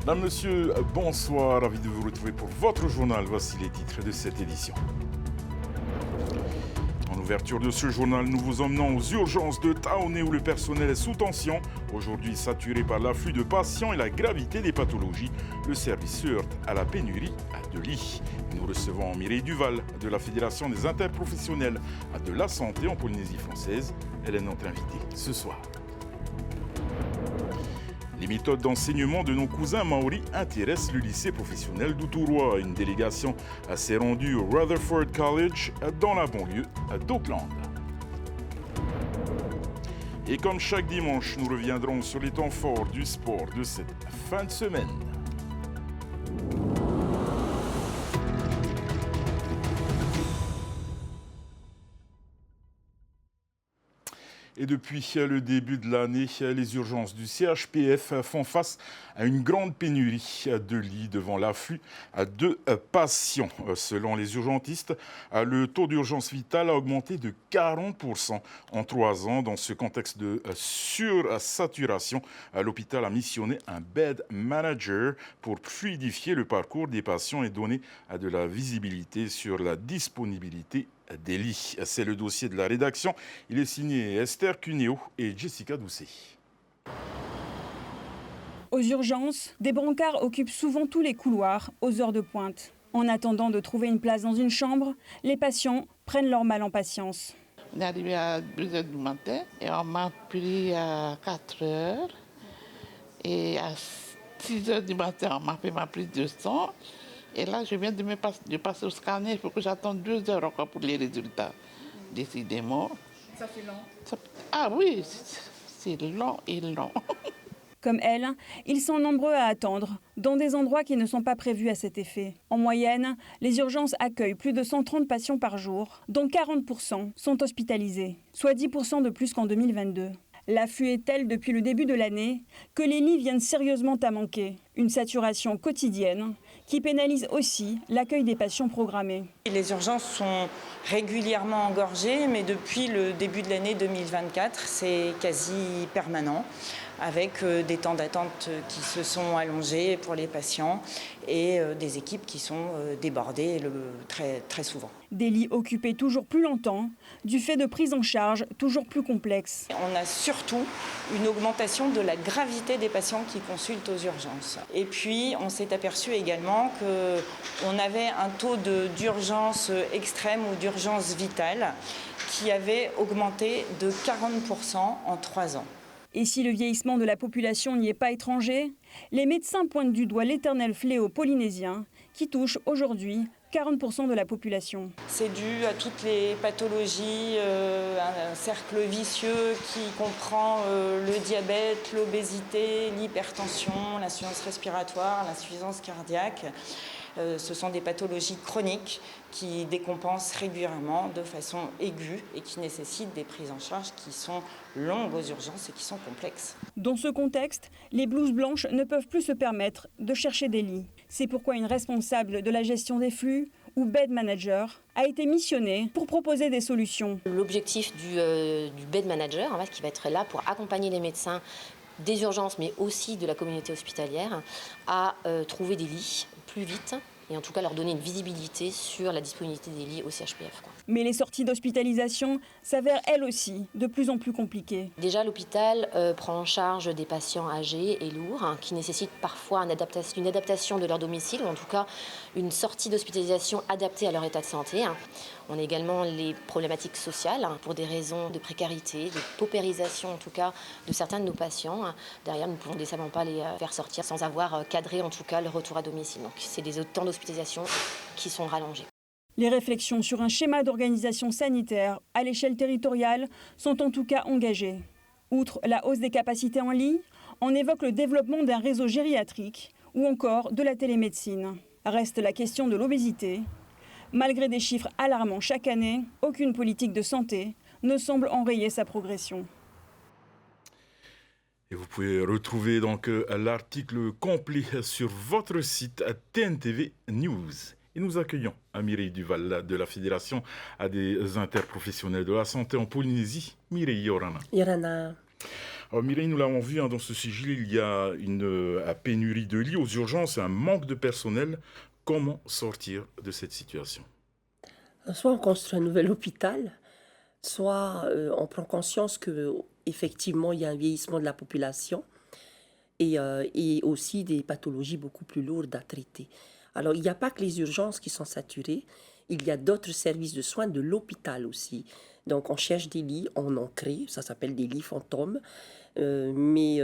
Mesdames, Messieurs, bonsoir, ravi de vous retrouver pour votre journal. Voici les titres de cette édition. En ouverture de ce journal, nous vous emmenons aux urgences de Taoné où le personnel est sous tension. Aujourd'hui saturé par l'afflux de patients et la gravité des pathologies, le service se heurte à la pénurie de lits. Nous recevons Mireille Duval de la Fédération des interprofessionnels de la santé en Polynésie française. Elle est notre invitée ce soir. Les méthodes d'enseignement de nos cousins maoris intéressent le lycée professionnel d'Outouroi. Une délégation s'est rendue au Rutherford College dans la banlieue d'Auckland. Et comme chaque dimanche, nous reviendrons sur les temps forts du sport de cette fin de semaine. Et depuis le début de l'année, les urgences du CHPF font face à une grande pénurie de lits devant l'afflux de patients. Selon les urgentistes, le taux d'urgence vitale a augmenté de 40% en 3 ans. Dans ce contexte de sursaturation, l'hôpital a missionné un bed manager pour fluidifier le parcours des patients et donner de la visibilité sur la disponibilité des lits. C'est le dossier de la rédaction. Il est signé Esther Cuneo et Jessica Doucet. Aux urgences, des brancards occupent souvent tous les couloirs aux heures de pointe. En attendant de trouver une place dans une chambre, les patients prennent leur mal en patience. On est arrivé à 2h du matin et on m'a pris à 4h. Et à 6h du matin, on m'a fait ma prise de sang. Et là, je viens de passer au scanner. Il faut que j'attende 2 heures encore pour les résultats. Décidément. Ça fait long. Ah oui, c'est long et long. Comme elle, ils sont nombreux à attendre, dans des endroits qui ne sont pas prévus à cet effet. En moyenne, les urgences accueillent plus de 130 patients par jour, dont 40% sont hospitalisés, soit 10% de plus qu'en 2022. L'afflux est tel depuis le début de l'année que les lits viennent sérieusement à manquer. Une saturation quotidienne qui pénalise aussi l'accueil des patients programmés. Les urgences sont régulièrement engorgées, mais depuis le début de l'année 2024, c'est quasi permanent, avec des temps d'attente qui se sont allongés pour les patients et des équipes qui sont débordées très, très souvent. Des lits occupés toujours plus longtemps, du fait de prises en charge toujours plus complexes. On a surtout une augmentation de la gravité des patients qui consultent aux urgences. Et puis, on s'est aperçu également qu'on avait un taux d'urgence extrême ou d'urgence vitale qui avait augmenté de 40% en 3 ans. Et si le vieillissement de la population n'y est pas étranger, les médecins pointent du doigt l'éternel fléau polynésien qui touche aujourd'hui 40% de la population. C'est dû à toutes les pathologies, un cercle vicieux qui comprend le diabète, l'obésité, l'hypertension, l'insuffisance respiratoire, l'insuffisance cardiaque. Ce sont des pathologies chroniques qui décompensent régulièrement de façon aiguë et qui nécessitent des prises en charge qui sont longues aux urgences et qui sont complexes. Dans ce contexte, les blouses blanches ne peuvent plus se permettre de chercher des lits. C'est pourquoi une responsable de la gestion des flux, ou bed manager, a été missionnée pour proposer des solutions. L'objectif du bed manager, en fait, qui va être là pour accompagner les médecins des urgences, mais aussi de la communauté hospitalière, à trouver des lits plus vite et en tout cas leur donner une visibilité sur la disponibilité des lits au CHPF. Mais les sorties d'hospitalisation s'avèrent elles aussi de plus en plus compliquées. Déjà, l'hôpital prend en charge des patients âgés et lourds qui nécessitent parfois une adaptation de leur domicile, ou en tout cas une sortie d'hospitalisation adaptée à leur état de santé. On a également les problématiques sociales pour des raisons de précarité, de paupérisation en tout cas de certains de nos patients. Derrière, nous ne pouvons décemment pas les faire sortir sans avoir cadré en tout cas le retour à domicile. Donc c'est des temps d'hospitalisation qui sont rallongés. Les réflexions sur un schéma d'organisation sanitaire à l'échelle territoriale sont en tout cas engagées. Outre la hausse des capacités en lits, on évoque le développement d'un réseau gériatrique ou encore de la télémédecine. Reste la question de l'obésité. Malgré des chiffres alarmants chaque année, aucune politique de santé ne semble enrayer sa progression. Et vous pouvez retrouver donc l'article complet sur votre site TNTV News. Et nous accueillons Mireille Duval de la Fédération des interprofessionnels de la santé en Polynésie. Mireille Yorana. Yorana. Alors Mireille, nous l'avons vu dans ce sujet, il y a une pénurie de lits aux urgences et un manque de personnel. Comment sortir de cette situation? Soit on construit un nouvel hôpital, soit on prend conscience que effectivement il y a un vieillissement de la population et aussi des pathologies beaucoup plus lourdes à traiter. Alors il n'y a pas que les urgences qui sont saturées, il y a d'autres services de soins de l'hôpital aussi. Donc on cherche des lits, on en crée, ça s'appelle des lits fantômes, mais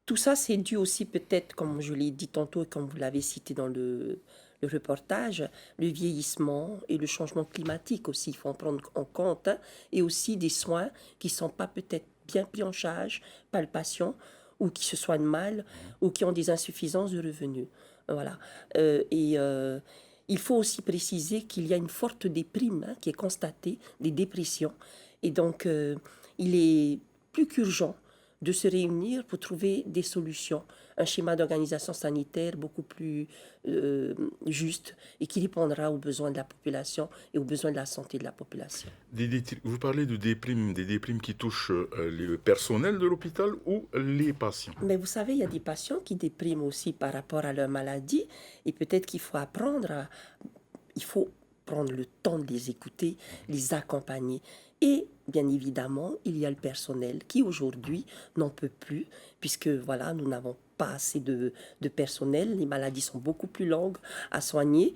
tout ça c'est dû aussi peut-être, comme je l'ai dit tantôt et comme vous l'avez cité dans le reportage, le vieillissement et le changement climatique aussi, il faut en prendre en compte, hein, et aussi des soins qui ne sont pas peut-être bien pris en charge par le patient, ou qui se soignent mal, ou qui ont des insuffisances de revenus. Voilà. Il faut aussi préciser qu'il y a une forte déprime hein, qui est constatée, des dépressions, et donc il est plus qu'urgent de se réunir pour trouver des solutions, un schéma d'organisation sanitaire beaucoup plus juste et qui répondra aux besoins de la population et aux besoins de la santé de la population. Vous parlez de déprimes, des déprimes qui touchent le personnel de l'hôpital ou les patients? Mais vous savez, il y a des patients qui dépriment aussi par rapport à leur maladie et peut-être qu'il faut il faut prendre le temps de les écouter, les accompagner. Et bien évidemment, il y a le personnel qui aujourd'hui n'en peut plus, puisque voilà, nous n'avons pas assez de personnel, les maladies sont beaucoup plus longues à soigner,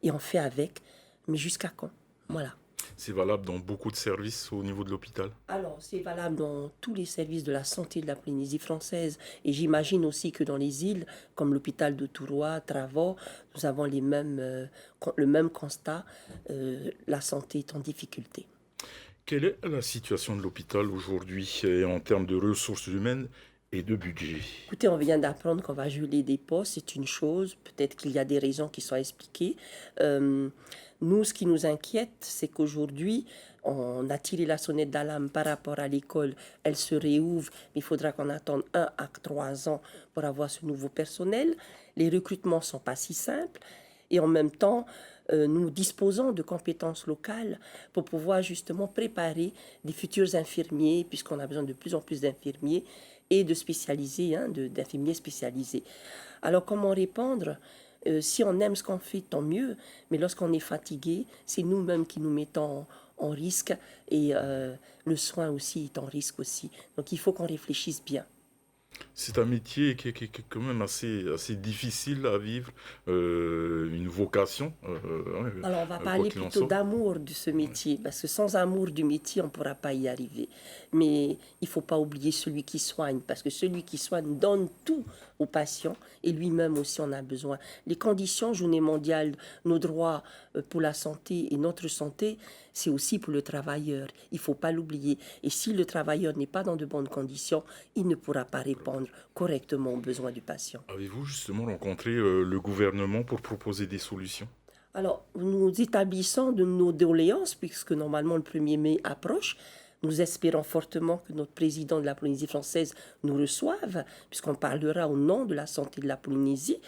et on fait avec, mais jusqu'à quand? Voilà. C'est valable dans beaucoup de services au niveau de l'hôpital? Alors, c'est valable dans tous les services de la santé de la Polynésie française, et j'imagine aussi que dans les îles, comme l'hôpital de Touroua, Travaux, nous avons le même constat, la santé est en difficulté. Quelle est la situation de l'hôpital aujourd'hui en termes de ressources humaines et de budget? Écoutez, on vient d'apprendre qu'on va geler des postes, c'est une chose. Peut-être qu'il y a des raisons qui sont expliquées. Nous, ce qui nous inquiète, c'est qu'aujourd'hui, on a tiré la sonnette d'alarme par rapport à l'école. Elle se réouvre, mais il faudra qu'on attende 1 à 3 ans pour avoir ce nouveau personnel. Les recrutements ne sont pas si simples. Et en même temps, nous disposons de compétences locales pour pouvoir justement préparer des futurs infirmiers, puisqu'on a besoin de plus en plus d'infirmiers et de spécialisés, hein, d'infirmiers spécialisés. Alors comment répondre? Si on aime ce qu'on fait, tant mieux, mais lorsqu'on est fatigué, c'est nous-mêmes qui nous mettons en risque et le soin aussi est en risque aussi. Donc il faut qu'on réfléchisse bien. C'est un métier qui est quand même assez difficile à vivre, une vocation. Alors on va quoi parler qu'il en plutôt soit. d'amour de ce métier, parce que sans amour du métier, on ne pourra pas y arriver. Mais il ne faut pas oublier celui qui soigne, parce que celui qui soigne donne tout aux patients, et lui-même aussi en a besoin. Les conditions, Journée mondiale, nos droits pour la santé et notre santé, c'est aussi pour le travailleur. Il ne faut pas l'oublier. Et si le travailleur n'est pas dans de bonnes conditions, il ne pourra pas répondre correctement aux besoins du patient. Avez-vous justement rencontré le gouvernement pour proposer des solutions? Alors, nous établissons de nos doléances, puisque normalement le 1er mai approche. Nous espérons fortement que notre président de la Polynésie française nous reçoive, puisqu'on parlera au nom de la santé de la Polynésie.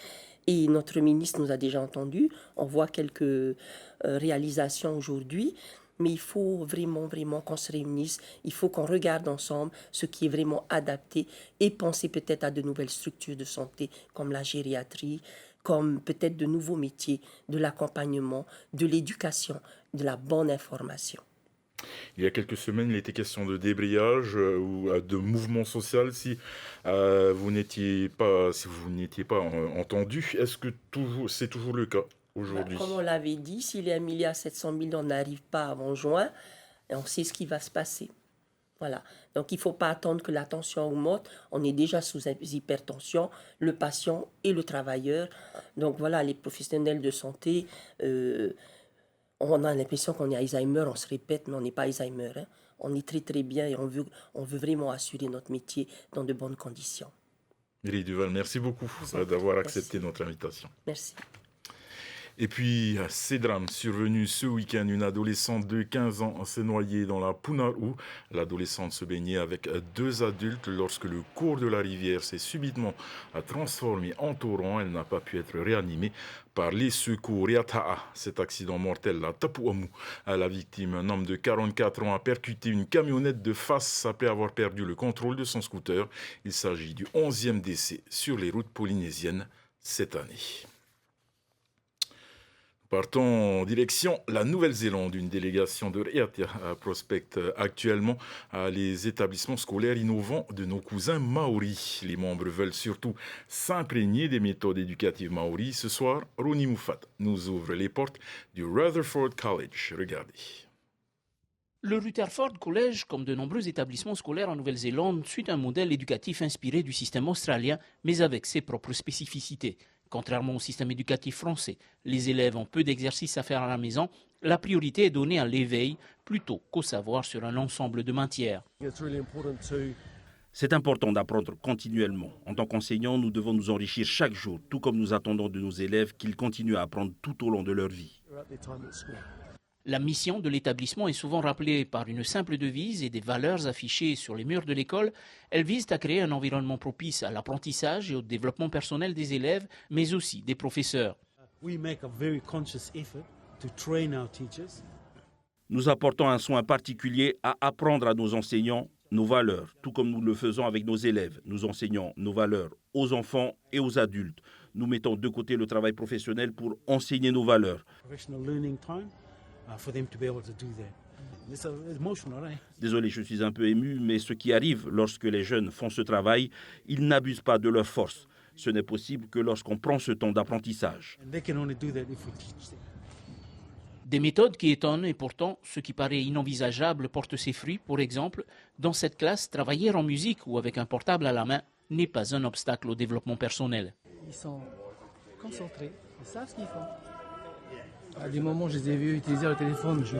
Et notre ministre nous a déjà entendus. On voit quelques réalisations aujourd'hui. Mais il faut vraiment qu'on se réunisse. Il faut qu'on regarde ensemble ce qui est vraiment adapté et penser peut-être à de nouvelles structures de santé comme la gériatrie, comme peut-être de nouveaux métiers, de l'accompagnement, de l'éducation, de la bonne information. Il y a quelques semaines, il était question de débrayage ou de mouvement social si vous n'étiez pas entendu. Est-ce que c'est toujours le cas aujourd'hui? Comme on l'avait dit, s'il est 1,7 milliard, on n'arrive pas avant juin, et on sait ce qui va se passer. Voilà. Donc il ne faut pas attendre que la tension augmente. On est déjà sous hypertension, le patient et le travailleur. Donc voilà, les professionnels de santé, on a l'impression qu'on est Alzheimer, on se répète, mais on n'est pas Alzheimer. Hein. On est très très bien et on veut vraiment assurer notre métier dans de bonnes conditions. Mireille Duval, merci beaucoup d'avoir accepté notre invitation. Merci. Et puis, ces drames survenus ce week-end, une adolescente de 15 ans s'est noyée dans la Punarou. L'adolescente se baignait avec 2 adultes lorsque le cours de la rivière s'est subitement transformé en torrent. Elle n'a pas pu être réanimée par les secours. Et à Ta'a, cet accident mortel à Tapouamou, la victime, un homme de 44 ans, a percuté une camionnette de face après avoir perdu le contrôle de son scooter. Il s'agit du 11e décès sur les routes polynésiennes cette année. Partons en direction la Nouvelle-Zélande. Une délégation de Reatia prospecte actuellement les établissements scolaires innovants de nos cousins maoris. Les membres veulent surtout s'imprégner des méthodes éducatives maoris. Ce soir, Ronnie Moufat nous ouvre les portes du Rutherford College. Regardez. Le Rutherford College, comme de nombreux établissements scolaires en Nouvelle-Zélande, suit un modèle éducatif inspiré du système australien, mais avec ses propres spécificités. Contrairement au système éducatif français, les élèves ont peu d'exercices à faire à la maison. La priorité est donnée à l'éveil plutôt qu'au savoir sur un ensemble de matières. C'est important d'apprendre continuellement. En tant qu'enseignants, nous devons nous enrichir chaque jour, tout comme nous attendons de nos élèves qu'ils continuent à apprendre tout au long de leur vie. La mission de l'établissement est souvent rappelée par une simple devise et des valeurs affichées sur les murs de l'école. Elles visent à créer un environnement propice à l'apprentissage et au développement personnel des élèves, mais aussi des professeurs. Nous apportons un soin particulier à apprendre à nos enseignants nos valeurs, tout comme nous le faisons avec nos élèves. Nous enseignons nos valeurs aux enfants et aux adultes. Nous mettons de côté le travail professionnel pour enseigner nos valeurs. Désolé, je suis un peu ému, mais ce qui arrive lorsque les jeunes font ce travail, ils n'abusent pas de leur force. Ce n'est possible que lorsqu'on prend ce temps d'apprentissage. Des méthodes qui étonnent et pourtant, ce qui paraît inenvisageable porte ses fruits. Pour exemple, dans cette classe, travailler en musique ou avec un portable à la main n'est pas un obstacle au développement personnel. Ils sont concentrés, ils savent ce qu'ils font. À des moments, je les ai vus utiliser le téléphone, je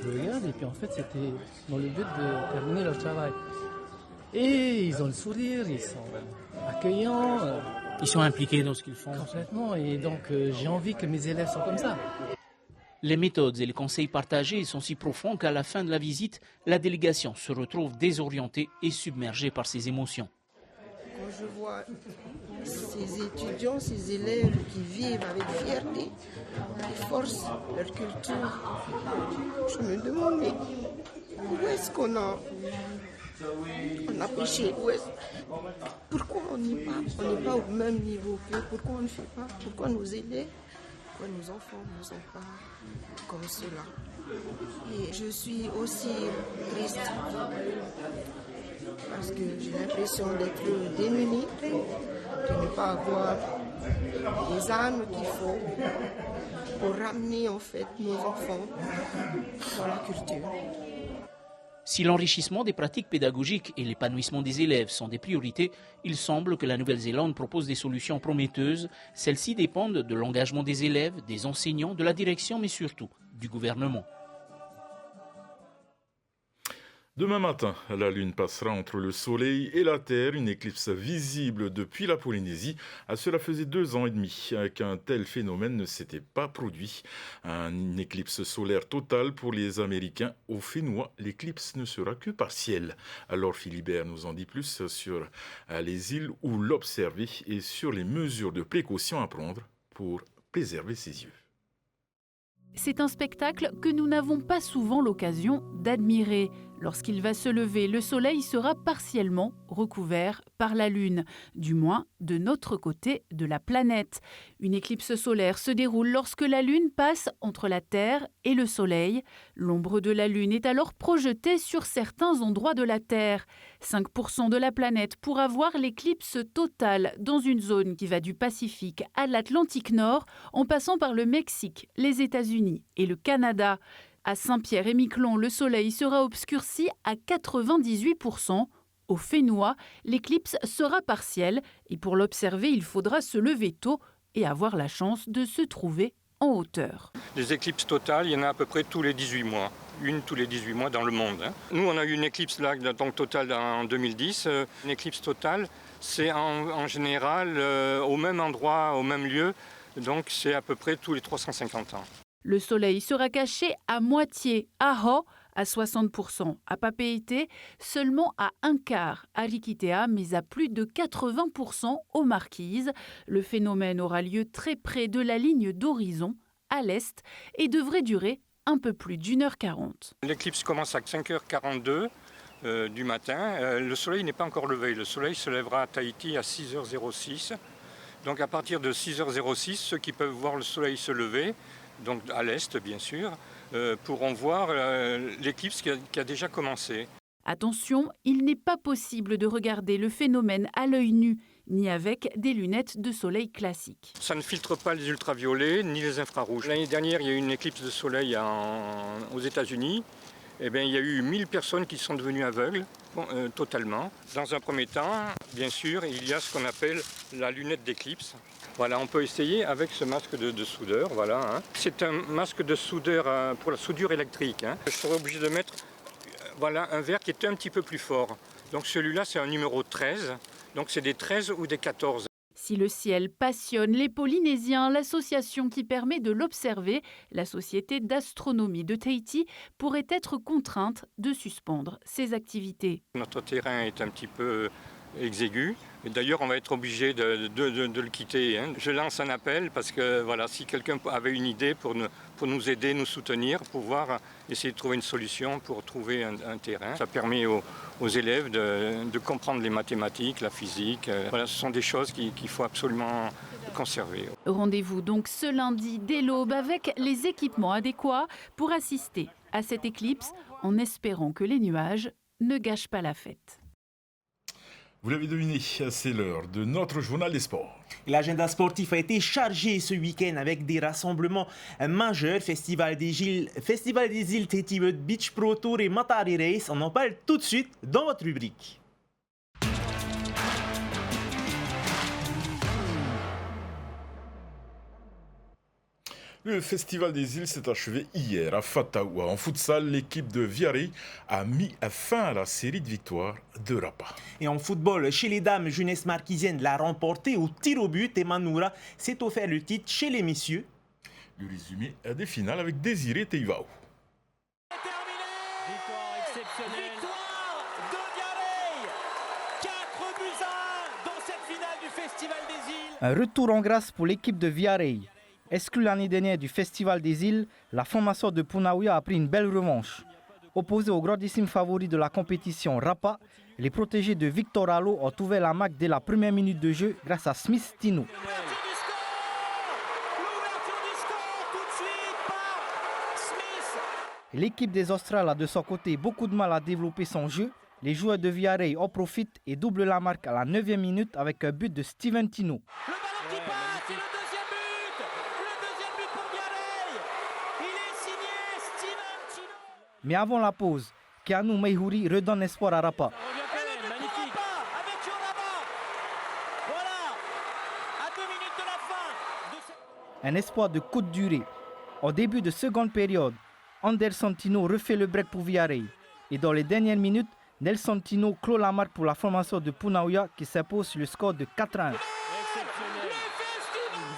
regarde, et puis en fait, c'était dans le but de terminer leur travail. Et ils ont le sourire, ils sont accueillants. Ils sont impliqués dans ce qu'ils font. Complètement, et donc j'ai envie que mes élèves soient comme ça. Les méthodes et les conseils partagés sont si profonds qu'à la fin de la visite, la délégation se retrouve désorientée et submergée par ses émotions. Quand je vois ces étudiants, ces élèves qui vivent avec fierté, qui forcent leur culture, je me demande mais où est-ce qu'on a péché? Pourquoi on n'est pas au même niveau qu'eux? Pourquoi on ne fait pas? Pourquoi nos élèves, pourquoi nos enfants ne sont pas comme cela? Et je suis aussi triste parce que j'ai l'impression d'être démunie, de ne pas avoir les armes qu'il faut pour ramener en fait nos enfants dans la culture. Si l'enrichissement des pratiques pédagogiques et l'épanouissement des élèves sont des priorités, il semble que la Nouvelle-Zélande propose des solutions prometteuses. Celles-ci dépendent de l'engagement des élèves, des enseignants, de la direction, mais surtout du gouvernement. Demain matin, la Lune passera entre le Soleil et la Terre, une éclipse visible depuis la Polynésie. Cela faisait 2 ans et demi qu'un tel phénomène ne s'était pas produit. Une éclipse solaire totale pour les Américains. Aux Fénois, l'éclipse ne sera que partielle. Alors Philibert nous en dit plus sur les îles où l'observer et sur les mesures de précaution à prendre pour préserver ses yeux. C'est un spectacle que nous n'avons pas souvent l'occasion d'admirer. Lorsqu'il va se lever, le soleil sera partiellement recouvert par la lune, du moins de notre côté de la planète. Une éclipse solaire se déroule lorsque la lune passe entre la Terre et le soleil. L'ombre de la lune est alors projetée sur certains endroits de la Terre. 5% de la planète pourra voir l'éclipse totale dans une zone qui va du Pacifique à l'Atlantique Nord, en passant par le Mexique, les États-Unis et le Canada. À Saint-Pierre-et-Miquelon, le soleil sera obscurci à 98%. Au Fénois, l'éclipse sera partielle et pour l'observer, il faudra se lever tôt et avoir la chance de se trouver en hauteur. Les éclipses totales, il y en a à peu près tous les 18 mois. Une tous les 18 mois dans le monde. Nous, on a eu une éclipse là, donc totale en 2010. Une éclipse totale, c'est en général au même endroit, au même lieu, Donc c'est à peu près tous les 350 ans. Le soleil sera caché à moitié à Ho, à 60%, à Papeete, seulement à un quart à Rikitea, mais à plus de 80% aux Marquises. Le phénomène aura lieu très près de la ligne d'horizon, à l'est, et devrait durer un peu plus d'1h40. L'éclipse commence à 5h42 du matin. Le soleil n'est pas encore levé. Le soleil se lèvera à Tahiti à 6h06. Donc à partir de 6h06, ceux qui peuvent voir le soleil se lever, donc à l'est bien sûr, pourront voir l'éclipse qui a déjà commencé. Attention, il n'est pas possible de regarder le phénomène à l'œil nu, ni avec des lunettes de soleil classiques. Ça ne filtre pas les ultraviolets ni les infrarouges. L'année dernière, il y a eu une éclipse de soleil aux États-Unis. Eh bien, il y a eu 1000 personnes qui sont devenues aveugles, totalement. Dans un premier temps, bien sûr, il y a ce qu'on appelle la lunette d'éclipse. Voilà, on peut essayer avec ce masque de soudeur. Voilà, hein. C'est un masque de soudeur pour la soudure électrique. Hein. Je serais obligé de mettre voilà, un verre qui est un petit peu plus fort. Donc celui-là, c'est un numéro 13. Donc c'est des 13 ou des 14. Si le ciel passionne les Polynésiens, l'association qui permet de l'observer, la Société d'astronomie de Tahiti, pourrait être contrainte de suspendre ses activités. Notre terrain est un petit peu exigu. D'ailleurs, on va être obligé de le quitter. Hein. Je lance un appel parce que voilà, si quelqu'un avait une idée pour nous aider, nous soutenir, pouvoir essayer de trouver une solution pour trouver un terrain. Ça permet aux élèves de comprendre les mathématiques, la physique. Voilà, ce sont des choses qu'il faut absolument conserver. Rendez-vous donc ce lundi dès l'aube avec les équipements adéquats pour assister à cette éclipse en espérant que les nuages ne gâchent pas la fête. Vous l'avez deviné, c'est l'heure de notre journal des sports. L'agenda sportif a été chargé ce week-end avec des rassemblements majeurs. Festival des îles Tahiti Beach Pro Tour et Matari Race. On en parle tout de suite dans votre rubrique. Le Festival des îles s'est achevé hier à Fataoua. En futsal, l'équipe de Viarei a mis fin à la série de victoires de Rapa. Et en football, chez les dames, Jeunesse Marquisienne l'a remporté au tir au but et Manoura s'est offert le titre chez les messieurs. Le résumé des finales avec Désiré Teivao. Victoire exceptionnelle. Victoire de Viarei. 4-1 dans cette finale du Festival des îles. Un retour en grâce pour l'équipe de Viarei. Exclue l'année dernière du Festival des îles, la formation de Punaouia a pris une belle revanche. Opposés au grandissime favori de la compétition Rapa, les protégés de Victor Allo ont ouvert la marque dès la première minute de jeu grâce à Smith Tino. L'équipe des Australes a de son côté beaucoup de mal à développer son jeu. Les joueurs de Viarei en profitent et doublent la marque à la 9e minute avec un but de Steven Tino. Mais avant la pause, Keanu Meihuri redonne espoir à Rapa. Un espoir de courte durée. Au début de seconde période, Anderson Tino refait le break pour Viarei. Et dans les dernières minutes, Nelson Tino clôt la marque pour la formation de Punaouia qui s'impose sur le score de 4-1.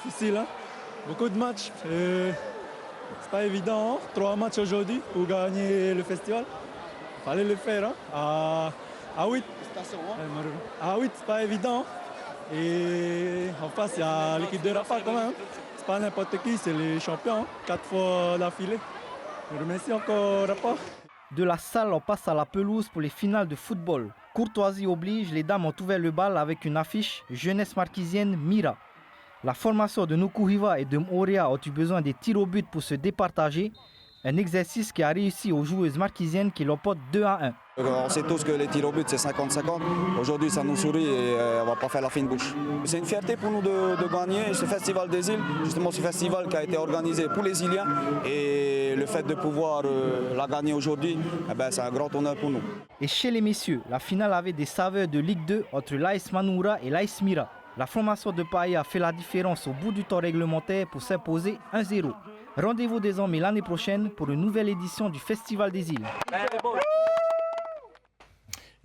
Difficile, hein? Beaucoup de matchs. C'est pas évident, hein? 3 matchs aujourd'hui pour gagner le festival. Fallait le faire, hein? À 8. À 8, c'est pas évident. Et en face, il y a l'équipe de Rapa quand même. C'est pas n'importe qui, c'est les champions, 4 fois d'affilée. Je remercie encore Rapa. De la salle, on passe à la pelouse pour les finales de football. Courtoisie oblige, les dames ont ouvert le bal avec une affiche Jeunesse Marquisienne Mira. La formation de Nukuhiva et de Moria ont eu besoin des tirs au but pour se départager. Un exercice qui a réussi aux joueuses marquisiennes qui l'emportent 2-1. On sait tous que les tirs au but c'est 50-50. Aujourd'hui ça nous sourit et on ne va pas faire la fine bouche. C'est une fierté pour nous de gagner ce Festival des îles. Justement ce festival qui a été organisé pour les Iliens. Et le fait de pouvoir la gagner aujourd'hui, c'est un grand honneur pour nous. Et chez les messieurs, la finale avait des saveurs de Ligue 2 entre l'AS Manoura et l'AS Mira. La formation de Paille a fait la différence au bout du temps réglementaire pour s'imposer 1-0. Rendez-vous désormais l'année prochaine pour une nouvelle édition du Festival des îles.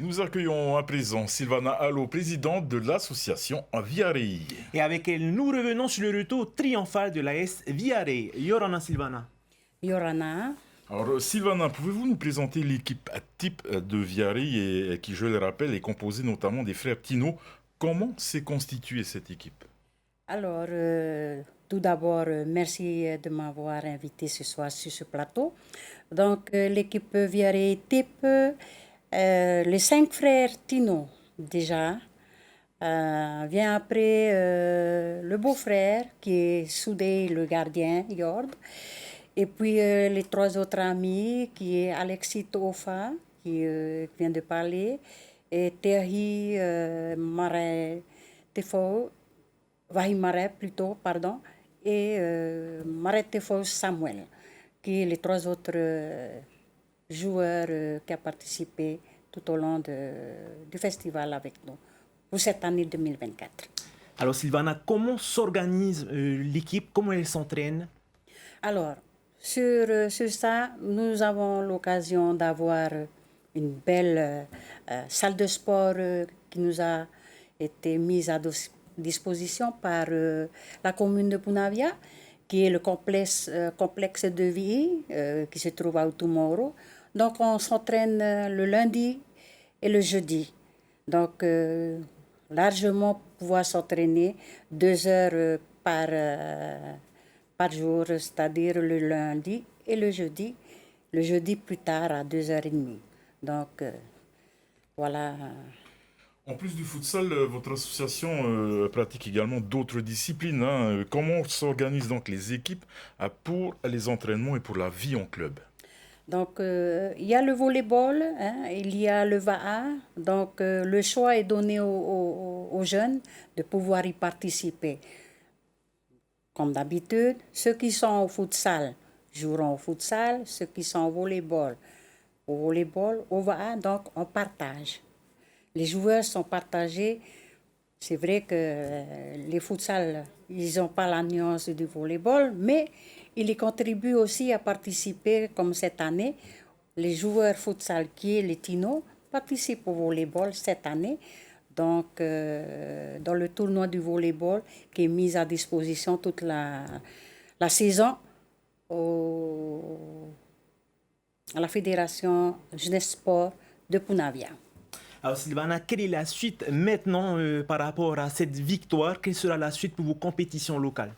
Nous accueillons à présent Sylvana Allo, présidente de l'association Viarei. Et avec elle, nous revenons sur le retour triomphal de l'AS Viarei. Yorana Sylvana. Yorana. Alors Sylvana, pouvez-vous nous présenter l'équipe type de Viarei qui, je le rappelle, est composée notamment des frères Tino. Comment s'est constituée cette équipe? Alors, tout d'abord, merci de m'avoir invité ce soir sur ce plateau. Donc, l'équipe Viarei type, les 5 frères Tino, déjà. Vient après le beau-frère, qui est Soudé, le gardien, Yord. Et puis, les 3 autres amis, qui est Alexis Tofa, qui vient de parler, et Terhi Marais Tefo, Vahi Marais plutôt, pardon, et Marais Tefo Samuel, qui est les 3 autres joueurs qui ont participé tout au long du festival avec nous pour cette année 2024. Alors Sylvana, comment s'organise l'équipe? Comment elle s'entraîne? Alors, sur ça, nous avons l'occasion d'avoir une belle salle de sport qui nous a été mise à disposition par la commune de Punavia, qui est le complexe de vie qui se trouve à Utumoro. Donc, on s'entraîne le lundi et le jeudi. Donc, largement pouvoir s'entraîner 2 heures par jour, c'est-à-dire le lundi et le jeudi plus tard à 2h30. Donc, voilà. En plus du futsal, votre association pratique également d'autres disciplines. Hein. Comment s'organisent donc les équipes pour les entraînements et pour la vie en club? Donc, il y a le volleyball, hein, il y a le VAA. Donc, le choix est donné aux jeunes de pouvoir y participer. Comme d'habitude, ceux qui sont au futsal joueront au futsal, ceux qui sont au volleyball, au VAA, donc on partage. Les joueurs sont partagés. C'est vrai que les futsal, ils n'ont pas la nuance du volleyball, mais ils y contribuent aussi à participer, comme cette année. Les joueurs futsal qui est les Tino participent au volleyball cette année. Donc, dans le tournoi du volleyball qui est mis à disposition toute la saison à la Fédération Jeunesse Sport de Punavia. Alors Sylvana, quelle est la suite maintenant par rapport à cette victoire? Quelle sera la suite pour vos compétitions locales?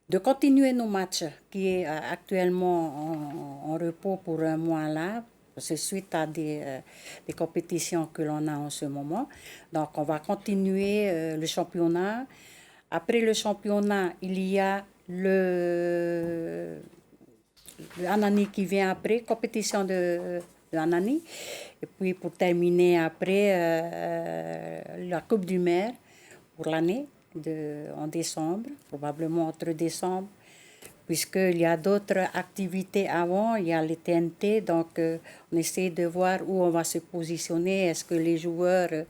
De continuer nos matchs qui est actuellement en repos pour un mois là. C'est suite à des compétitions que l'on a en ce moment. Donc, on va continuer le championnat. Après le championnat, il y a le Anani qui vient après, compétition de Anani. Et puis, pour terminer après, la Coupe du Maire pour l'année en décembre, probablement entre décembre. Puisqu'il y a d'autres activités avant, il y a les TNT, donc on essaie de voir où on va se positionner. Est-ce que les joueurs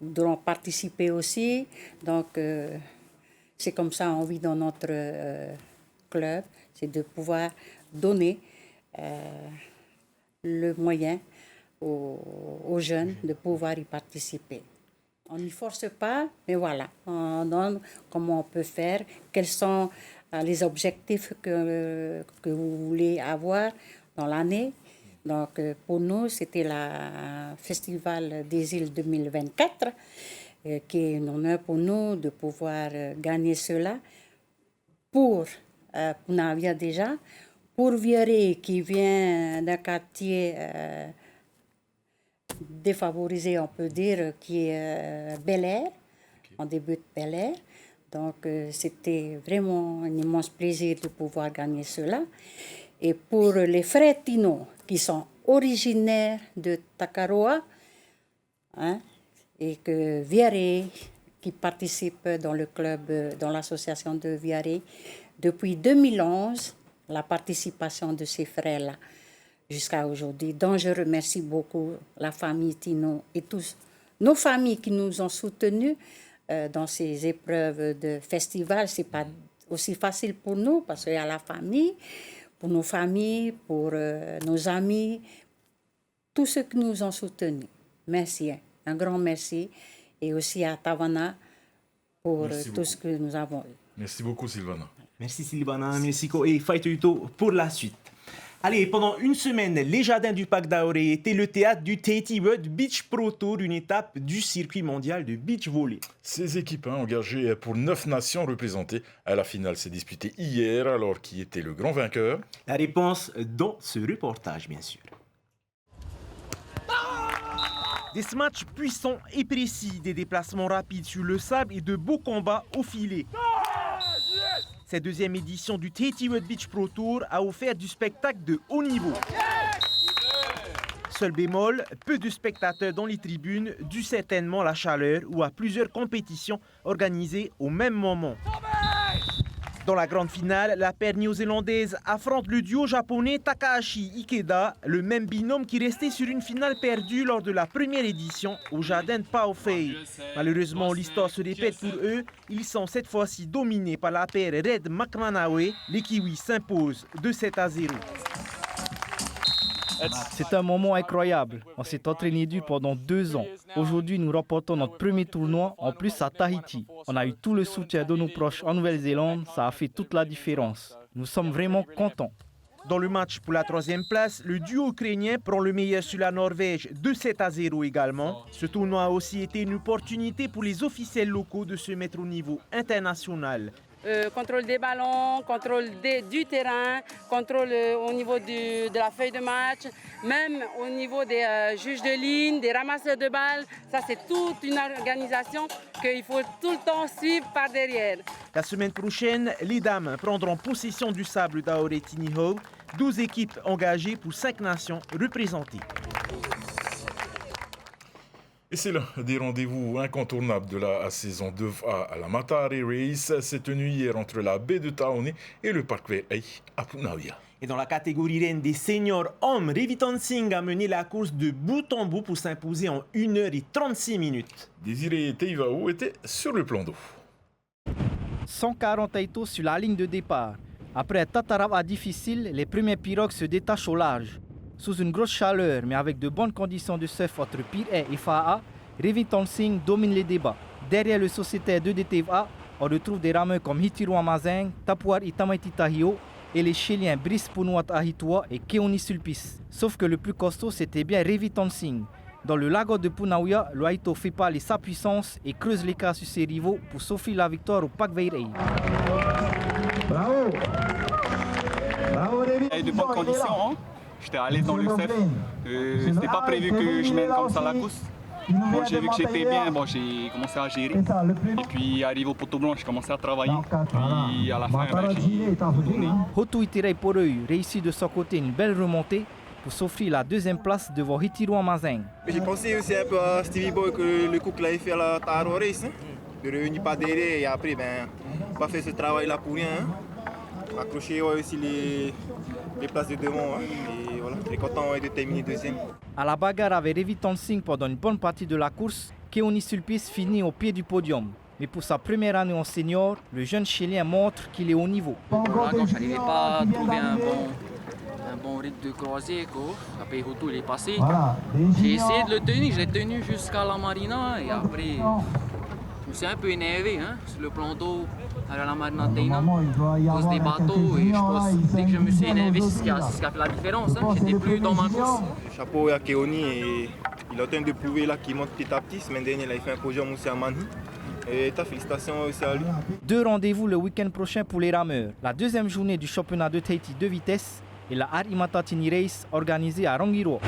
voudront participer aussi? Donc, c'est comme ça on vit dans notre club, c'est de pouvoir donner le moyen aux jeunes de pouvoir y participer. On n'y force pas, mais voilà, on donne comment on peut faire, quels sont les objectifs que vous voulez avoir dans l'année. Donc, pour nous, c'était le Festival des îles 2024, qui est un honneur pour nous de pouvoir gagner cela pour Punavia déjà, pour Viarei qui vient d'un quartier défavorisé, on peut dire, qui est Bel-Air, on débute Bel-Air. Donc, c'était vraiment un immense plaisir de pouvoir gagner cela. Et pour les frères Tino, qui sont originaires de Takaroa, hein, et que Viarei, qui participe dans le club, dans l'association de Viarei, depuis 2011, la participation de ces frères-là jusqu'à aujourd'hui, dont je remercie beaucoup la famille Tino et tous nos familles qui nous ont soutenus dans ces épreuves de festival. C'est pas aussi facile pour nous parce qu'il y a la famille, pour nos familles, pour nos amis, tous ceux qui nous ont soutenus. merci, un grand merci. Et aussi à Tavana pour tout ce que nous avons eu. Merci beaucoup, Sylvana. Merci Sylvana, merci et Faituito pour la suite. Allez, pendant une semaine, les jardins du Parc d'Aoré étaient le théâtre du Tahiti World Beach Pro Tour, une étape du circuit mondial de beach volley. Ces équipes engagées pour 9 nations représentées à la finale s'est disputée hier. Alors, qui était le grand vainqueur? La réponse dans ce reportage, bien sûr. Des matchs puissants et précis, des déplacements rapides sur le sable et de beaux combats au filet. Cette deuxième édition du Tahiti World Beach Pro Tour a offert du spectacle de haut niveau. Seul bémol, peu de spectateurs dans les tribunes, dû certainement à la chaleur ou à plusieurs compétitions organisées au même moment. Dans la grande finale, la paire néo-zélandaise affronte le duo japonais Takahashi Ikeda, le même binôme qui restait sur une finale perdue lors de la première édition au jardin de Paofei. Malheureusement, l'histoire se répète pour eux. Ils sont cette fois-ci dominés par la paire Red Makmanawe. Les Kiwis s'imposent 2-7-0. C'est un moment incroyable. On s'est entraîné dur pendant 2 ans. Aujourd'hui, nous remportons notre premier tournoi, en plus à Tahiti. On a eu tout le soutien de nos proches en Nouvelle-Zélande. Ça a fait toute la différence. Nous sommes vraiment contents. Dans le match pour la 3e place, le duo ukrainien prend le meilleur sur la Norvège 2-7-0 également. Ce tournoi a aussi été une opportunité pour les officiels locaux de se mettre au niveau international. Contrôle des ballons, contrôle du terrain, contrôle au niveau de la feuille de match, même au niveau des juges de ligne, des ramasseurs de balles. Ça, c'est toute une organisation qu'il faut tout le temps suivre par derrière. La semaine prochaine, les dames prendront possession du sable d'Aoré Tiniho. 12 équipes engagées pour 5 nations représentées. Et c'est l'un des rendez-vous incontournables de la saison 2A à la Matare Race. C'est tenu hier entre la baie de Taone et le parc Verhey à Punauia. Et dans la catégorie reine des seniors hommes, Reviton Singh a mené la course de bout en bout pour s'imposer en 1h36 minutes. Désiré Teivao était sur le plan d'eau. 140 Aito sur la ligne de départ. Après un tatarava difficile, les premiers pirogues se détachent au large. Sous une grosse chaleur, mais avec de bonnes conditions de surf entre Pirhey et Fa'a, Reviton Singh domine les débats. Derrière le sociétaire de DTVA, on retrouve des rameurs comme Hitiru Amazeng, Tapuar Itamaiti Tahio et les Chiliens Brice Punuat Ahitua et Keoni Sulpice. Sauf que le plus costaud, c'était bien Reviton Singh. Dans le lago de Punauia, le Aito fait parler sa puissance et creuse l'écart sur ses rivaux pour s'offrir la victoire au Parc Verhey. Bravo! Bravo, Reviton! Il y a de bonnes conditions, hein? J'étais allé dans le CEF, c'était pas prévu que je mène comme ça la course. Bon, j'ai vu que j'étais bien, bon, j'ai commencé à gérer. Et puis arrivé au poteau blanc, j'ai commencé à travailler. Puis à la fin, j'ai donné. Hotu Itirei Poreu réussit de son côté une belle remontée pour s'offrir la 2e place devant Hitiru Amazeng. J'ai pensé aussi un peu à Stevie Boy que le coup qu'il avait fait à la Taro Race, hein, de revenir pas derrière et après, pas fait ce travail-là pour rien. Hein. Accrocher aussi les places de devant. Hein. Et voilà, très content de terminer 2e. À la bagarre avec Reviton Singh pendant une bonne partie de la course, Keoni Sulpice finit au pied du podium. Mais pour sa première année en senior, le jeune Chilien montre qu'il est au niveau. Là, quand je n'arrivais pas à trouver un bon rythme de croisée, après Hotu il est passé. J'ai essayé de le tenir, je l'ai tenu jusqu'à la marina et après je me suis un peu énervé hein, sur le plan d'eau à la marina Teina, à cause des bateaux et je pense dès que je me suis énervé, c'est ce qui a fait la différence. Hein. J'étais plus dans ma course. Chapeau à Keoni et il est en train de prouver là qu'il monte petit à petit. Semaine dernière, il a fait un podium aussi à Manhi. Et félicitations aussi à lui. 2 rendez-vous le week-end prochain pour les rameurs. La 2e journée du championnat de Tahiti 2 vitesses et la Harimata Tini Race organisée à Rangiroa.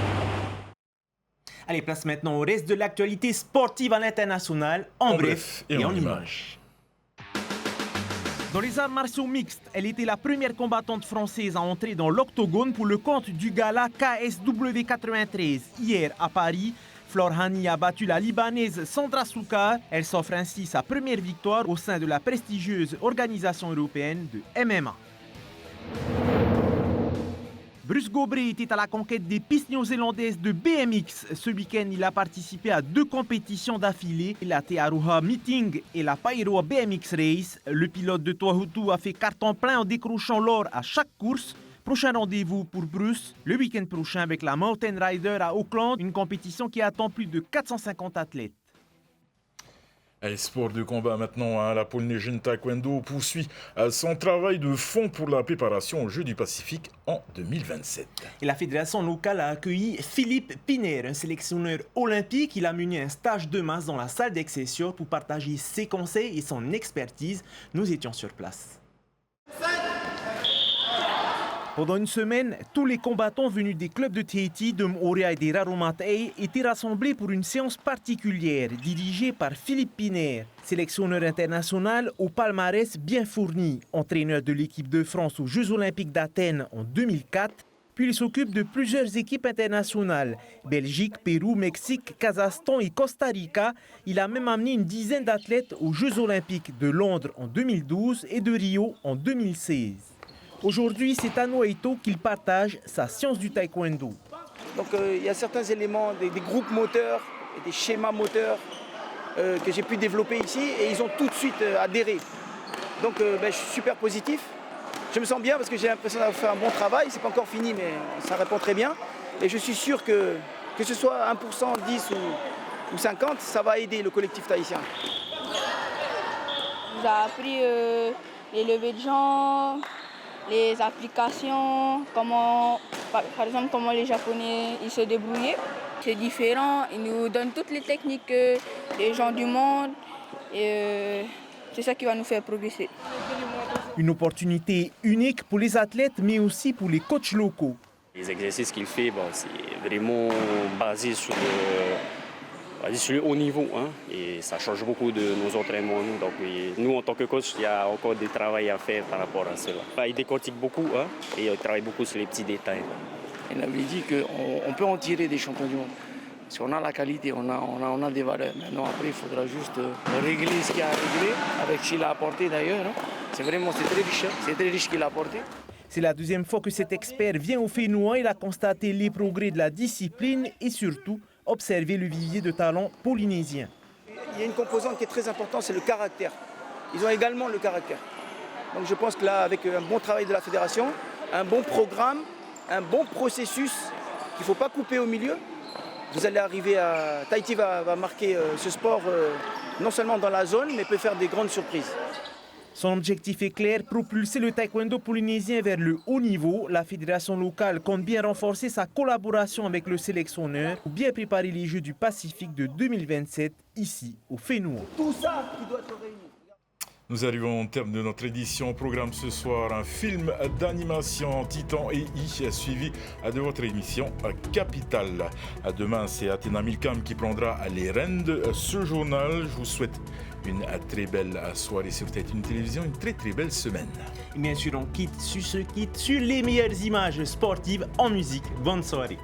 Allez, place maintenant au reste de l'actualité sportive à l'international, en bref et en images. Dans les arts martiaux mixtes, elle était la première combattante française à entrer dans l'octogone pour le compte du gala KSW 93. Hier à Paris, Flor Hani a battu la Libanaise Sandra Soukar. Elle s'offre ainsi sa première victoire au sein de la prestigieuse organisation européenne de MMA. Bruce Gobré était à la conquête des pistes néo-zélandaises de BMX. Ce week-end, il a participé à 2 compétitions d'affilée, la Te Aroha Meeting et la Paeroa BMX Race. Le pilote de Toahutu a fait carton plein en décrochant l'or à chaque course. Prochain rendez-vous pour Bruce, le week-end prochain avec la Mountain Rider à Auckland, une compétition qui attend plus de 450 athlètes. Allez, sport de combat maintenant, la Polynesian Taekwondo poursuit son travail de fond pour la préparation aux Jeux du Pacifique en 2027. Et la fédération locale a accueilli Philippe Piner, un sélectionneur olympique. Il a mené un stage de masse dans la salle d'Excelsior pour partager ses conseils et son expertise. Nous étions sur place. Pendant une semaine, tous les combattants venus des clubs de Tahiti, de Moorea et des Raromatei étaient rassemblés pour une séance particulière dirigée par Philippe Piner, sélectionneur international au palmarès bien fourni, entraîneur de l'équipe de France aux Jeux Olympiques d'Athènes en 2004, puis il s'occupe de plusieurs équipes internationales, Belgique, Pérou, Mexique, Kazakhstan et Costa Rica. Il a même amené une dizaine d'athlètes aux Jeux Olympiques de Londres en 2012 et de Rio en 2016. Aujourd'hui, c'est à Noaito qu'il partage sa science du taekwondo. Donc il y a certains éléments, des groupes moteurs et des schémas moteurs que j'ai pu développer ici et ils ont tout de suite adhéré. Donc je suis super positif. Je me sens bien parce que j'ai l'impression d'avoir fait un bon travail. C'est pas encore fini mais ça répond très bien. Et je suis sûr que ce soit 1%, 10 ou 50, ça va aider le collectif tahitien. J'ai appris les levées de jambes, les applications, comment, par exemple comment les Japonais ils se débrouillaient. C'est différent, ils nous donnent toutes les techniques des gens du monde et c'est ça qui va nous faire progresser. Une opportunité unique pour les athlètes mais aussi pour les coachs locaux. Les exercices qu'il fait, c'est vraiment basé sur le haut niveau et ça change beaucoup de nos entraînements. Donc nous, en tant que coach, il y a encore du travail à faire par rapport à cela. Il décortique beaucoup et il travaille beaucoup sur les petits détails. Il avait dit qu'on peut en tirer des champions du monde. Si on a la qualité, on a des valeurs. Maintenant, après, il faudra juste régler ce qu'il a réglé, avec ce qu'il a apporté d'ailleurs. C'est très riche, c'est très riche qu'il a apporté. C'est la deuxième fois que cet expert vient au Fénois. Il a constaté les progrès de la discipline et surtout observer le vivier de talents polynésiens. Il y a une composante qui est très importante, c'est le caractère. Ils ont également le caractère. Donc je pense que là, avec un bon travail de la fédération, un bon programme, un bon processus qu'il ne faut pas couper au milieu, vous allez arriver à... Tahiti va marquer ce sport non seulement dans la zone, mais peut faire des grandes surprises. Son objectif est clair, propulser le taekwondo polynésien vers le haut niveau. La fédération locale compte bien renforcer sa collaboration avec le sélectionneur pour bien préparer les Jeux du Pacifique de 2027 ici au Fénois. Tout ça qui doit être réuni. Nous arrivons au terme de notre édition. Au programme ce soir, un film d'animation Titan et I, suivi de votre émission Capitale. Demain, c'est Athéna Milcam qui prendra les rênes de ce journal. Je vous souhaite une très belle soirée sur Tahiti Télévision, une très très belle semaine. Et bien sûr, on quitte sur les meilleures images sportives en musique. Bonne soirée.